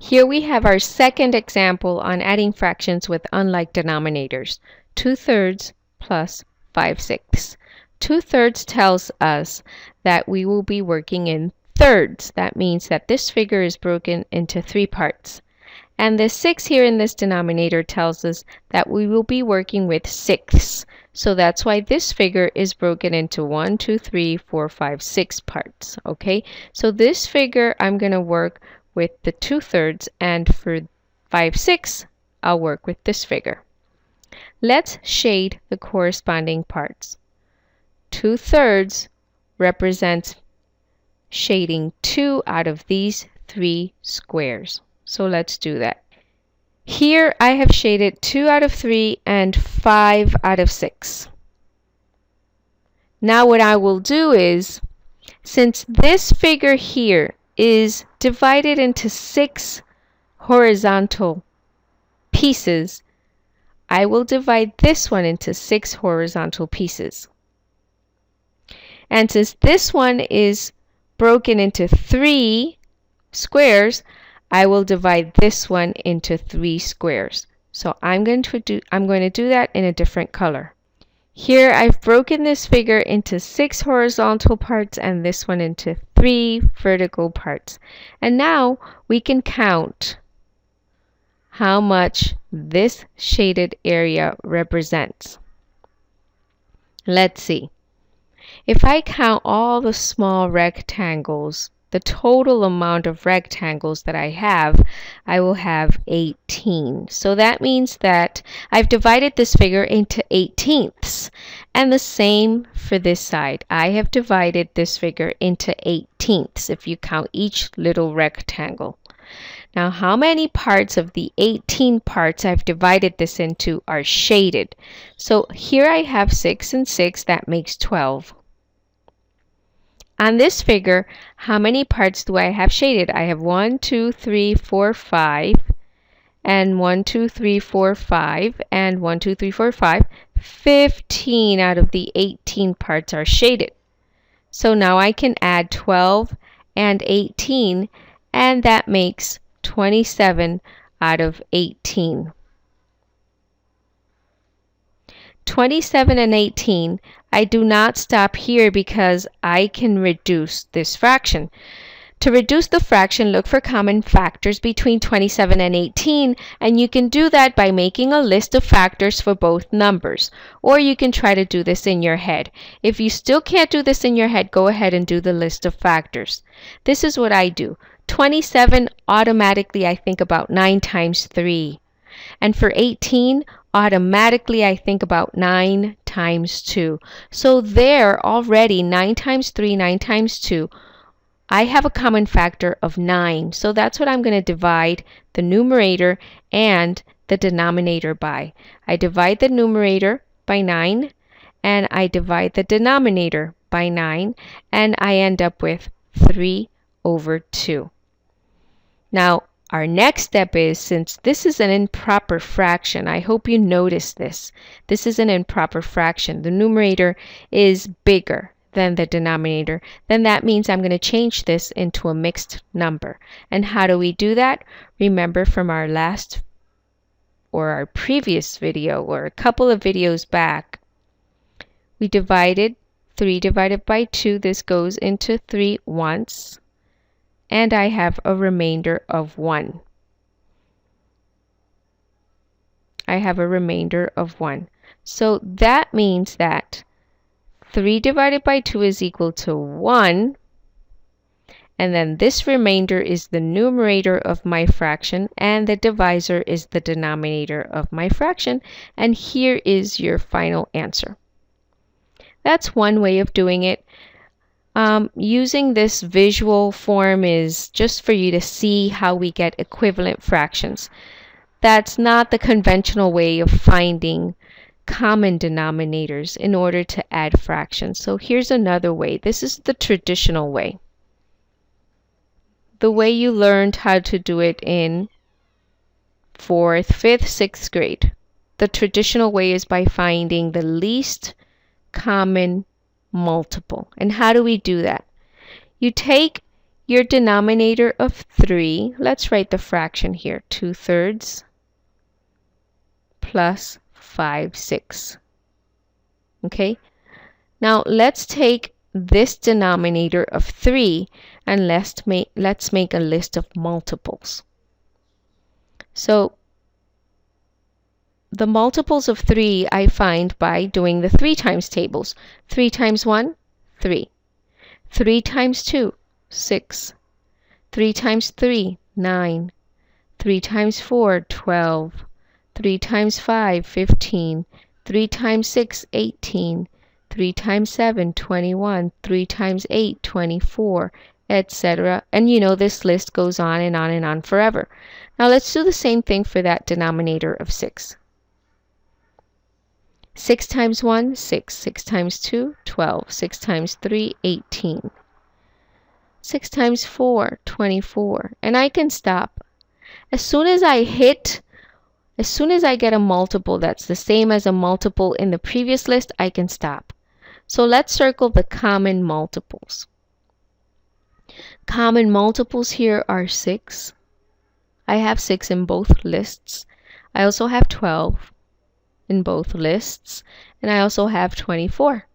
Here we have our second example on adding fractions with unlike denominators. 2/3 plus 5/6. 2/3 tells us that we will be working in thirds. That means that this figure is broken into 3 parts. And the 6 here in this denominator tells us that we will be working with sixths. So that's why this figure is broken into 1, 2, 3, 4, 5, 6 parts. Okay, so this figure I'm going to work with the 2/3, and for 5/6 I'll work with this figure. Let's shade the corresponding parts. 2/3 represents shading 2 out of these 3 squares. So let's do that. Here I have shaded 2 out of 3 and 5 out of 6. Now what I will do is, since this figure here is divided into 6 horizontal pieces, I will divide this one into 6 horizontal pieces. And since this one is broken into 3 squares, I will divide this one into 3 squares. So I'm going to do that in a different color. Here I've broken this figure into 6 horizontal parts and this one into 3 vertical parts. And now we can count how much this shaded area represents. Let's see. If I count all the small rectangles, the total amount of rectangles that I will have 18. So that means that I've divided this figure into 18ths. And the same for this side. I have divided this figure into 18ths if you count each little rectangle. Now, how many parts of the 18 parts I've divided this into are shaded? So here I have 6 and 6, that makes 12. On this figure, how many parts do I have shaded? I have 1, 2, 3, 4, 5, and 1, 2, 3, 4, 5, and 1, 2, 3, 4, 5. 15 out of the 18 parts are shaded. So now I can add 12 and 18, and that makes 27 out of 18. 27 and 18, I do not stop here because I can reduce this fraction. To reduce the fraction, look for common factors between 27 and 18, and you can do that by making a list of factors for both numbers, or you can try to do this in your head. If you still can't do this in your head, go ahead and do the list of factors. This is what I do. 27, automatically I think about 9 times 3. And for 18, automatically I think about 9 times 2. So there already, 9 times 3, 9 times 2, I have a common factor of 9. So that's what I'm going to divide the numerator and the denominator by. I divide the numerator by 9, and I divide the denominator by 9, and I end up with 3 over 2. Now, our next step is, since this is an improper fraction, I hope you notice this. This is an improper fraction. The numerator is bigger than the denominator. Then that means I'm going to change this into a mixed number. And how do we do that? Remember from our last or our previous video or a couple of videos back, we divided 3 divided by 2. This goes into 3 once. And I have a remainder of 1. I have a remainder of 1. So that means that 3 divided by 2 is equal to 1. And then this remainder is the numerator of my fraction, and the divisor is the denominator of my fraction. And here is your final answer. That's one way of doing it. Using this visual form is just for you to see how we get equivalent fractions. That's not the conventional way of finding common denominators in order to add fractions. So here's another way. This is the traditional way. The way you learned how to do it in 4th, 5th, 6th grade. The traditional way is by finding the least common multiple. And how do we do that? You take your denominator of 3, let's write the fraction here, 2/3 plus 5/6. Okay? Now let's take this denominator of 3 and let's make a list of multiples. So the multiples of 3 I find by doing the 3 times tables. 3 times 1, 3. 3 times 2, 6. 3 times 3, 9. 3 times 4, 12. 3 times 5, 15. 3 times 6, 18. 3 times 7, 21. 3 times 8, 24, etc. And you know this list goes on and on and on forever. Now let's do the same thing for that denominator of 6. 6 times 1, 6. 6 times 2, 12. 6 times 3, 18. 6 times 4, 24. And I can stop. As soon as I get a multiple that's the same as a multiple in the previous list, I can stop. So let's circle the common multiples. Common multiples here are 6. I have 6 in both lists. I also have 12 in both lists, and I also have 24.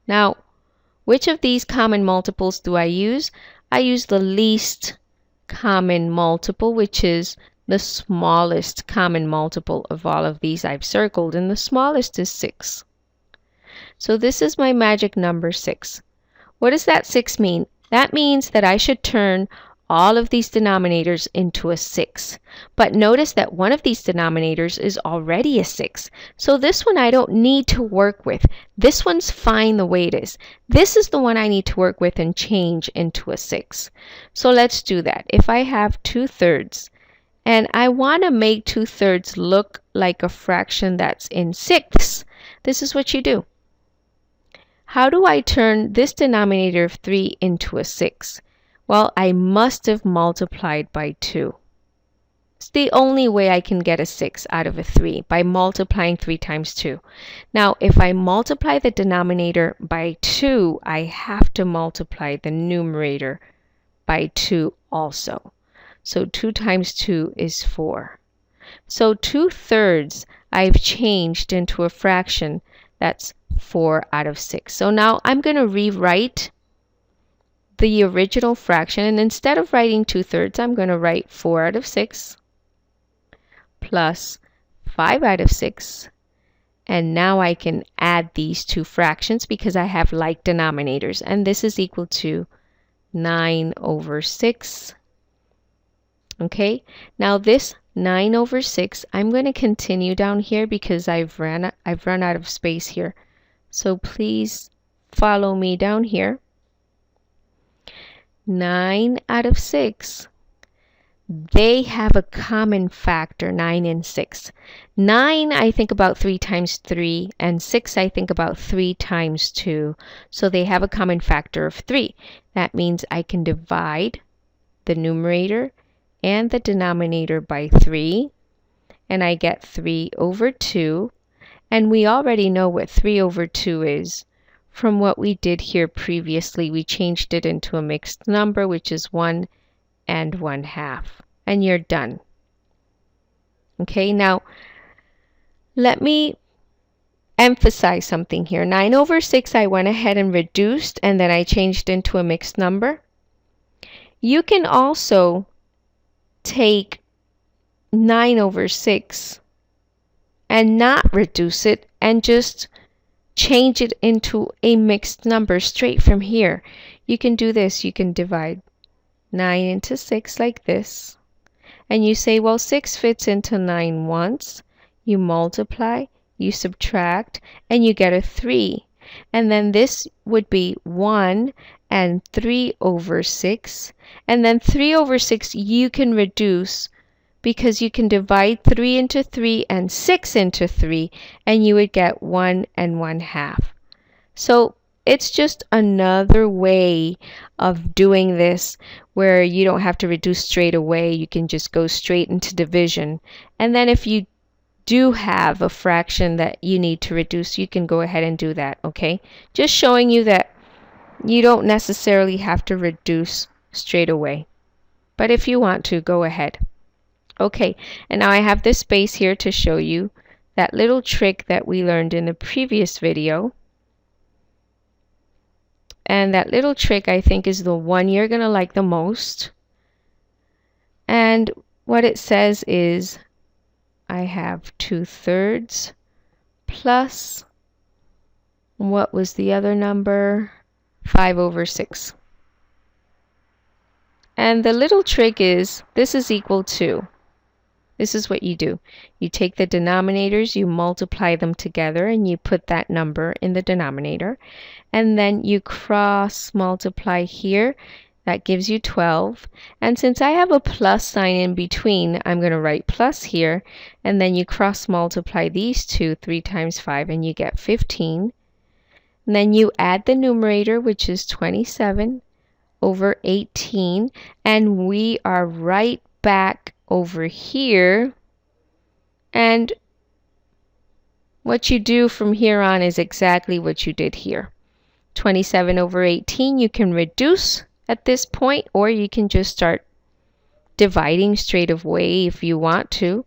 Now, which of these common multiples do I use? I use the least common multiple, which is the smallest common multiple of all of these I've circled, and the smallest is 6. So this is my magic number 6. What does that 6 mean? That means that I should turn all of these denominators into a 6. But notice that one of these denominators is already a 6. So this one I don't need to work with. This one's fine the way it is. This is the one I need to work with and change into a 6. So let's do that. If I have 2/3 and I want to make 2/3 look like a fraction that's in 6, this is what you do. How do I turn this denominator of 3 into a 6? Well, I must have multiplied by 2. It's the only way I can get a 6 out of a 3, by multiplying 3 times 2. Now, if I multiply the denominator by 2, I have to multiply the numerator by 2 also. So 2 times 2 is 4. So 2/3 I've changed into a fraction that's 4 out of 6. So now I'm going to rewrite the original fraction, and instead of writing 2/3, I'm going to write 4 out of 6 plus 5 out of 6. And now I can add these two fractions because I have like denominators, and this is equal to 9/6. Okay, now this 9/6, I'm going to continue down here because I've run out of space here. So please follow me down here. 9/6, they have a common factor, 9 and 6. 9 I think about 3 times 3, and 6 I think about 3 times 2. So they have a common factor of 3. That means I can divide the numerator and the denominator by 3, and I get 3/2. And we already know what 3/2 is. From what we did here previously, we changed it into a mixed number, which is 1 and 1/2. And you're done. Okay, now let me emphasize something here. 9/6 I went ahead and reduced, and then I changed into a mixed number. You can also take 9/6 and not reduce it and just change it into a mixed number straight from here. You can do this. You can divide 9 into 6 like this. And you say, well, 6 fits into 9 once. You multiply, you subtract, and you get a 3. And then this would be 1 and 3/6. And then 3/6 you can reduce because you can divide 3 into 3 and 6 into 3, and you would get 1 and 1/2. So it's just another way of doing this where you don't have to reduce straight away. You can just go straight into division. And then if you do have a fraction that you need to reduce, you can go ahead and do that, okay? Just showing you that you don't necessarily have to reduce straight away. But if you want to, go ahead. Okay, and now I have this space here to show you that little trick that we learned in the previous video. And that little trick, I think, is the one you're going to like the most. And what it says is I have 2/3 plus, what was the other number? 5/6. And the little trick is this is equal to, this is what you do. You take the denominators, you multiply them together, and you put that number in the denominator. And then you cross multiply here. That gives you 12. And since I have a plus sign in between, I'm going to write plus here. And then you cross multiply these two, 3 times 5, and you get 15. And then you add the numerator, which is 27/18. And we are right back over here. And what you do from here on is exactly what you did here. 27/18 you can reduce at this point, or you can just start dividing straight away if you want to.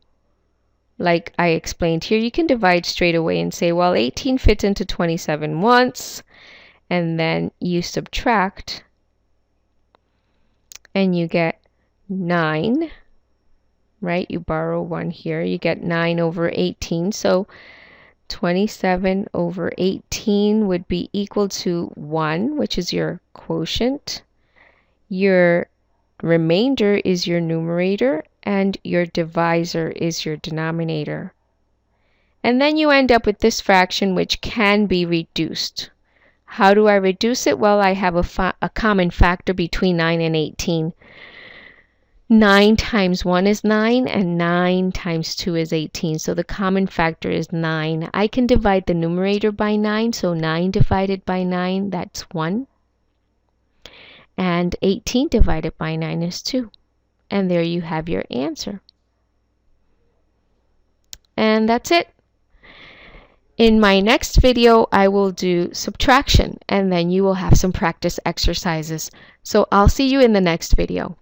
Like I explained here, you can divide straight away and say, well, 18 fits into 27 once, and then you subtract, and you get 9, right? You borrow 1 here, you get 9/18. So 27/18 would be equal to 1, which is your quotient. Your remainder is your numerator, and your divisor is your denominator. And then you end up with this fraction, which can be reduced. How do I reduce it? Well, I have a common factor between 9 and 18. 9 times 1 is 9, and 9 times 2 is 18. So the common factor is 9. I can divide the numerator by 9, so 9 divided by 9, that's 1. And 18 divided by 9 is 2. And there you have your answer. And that's it. In my next video, I will do subtraction, and then you will have some practice exercises. So I'll see you in the next video.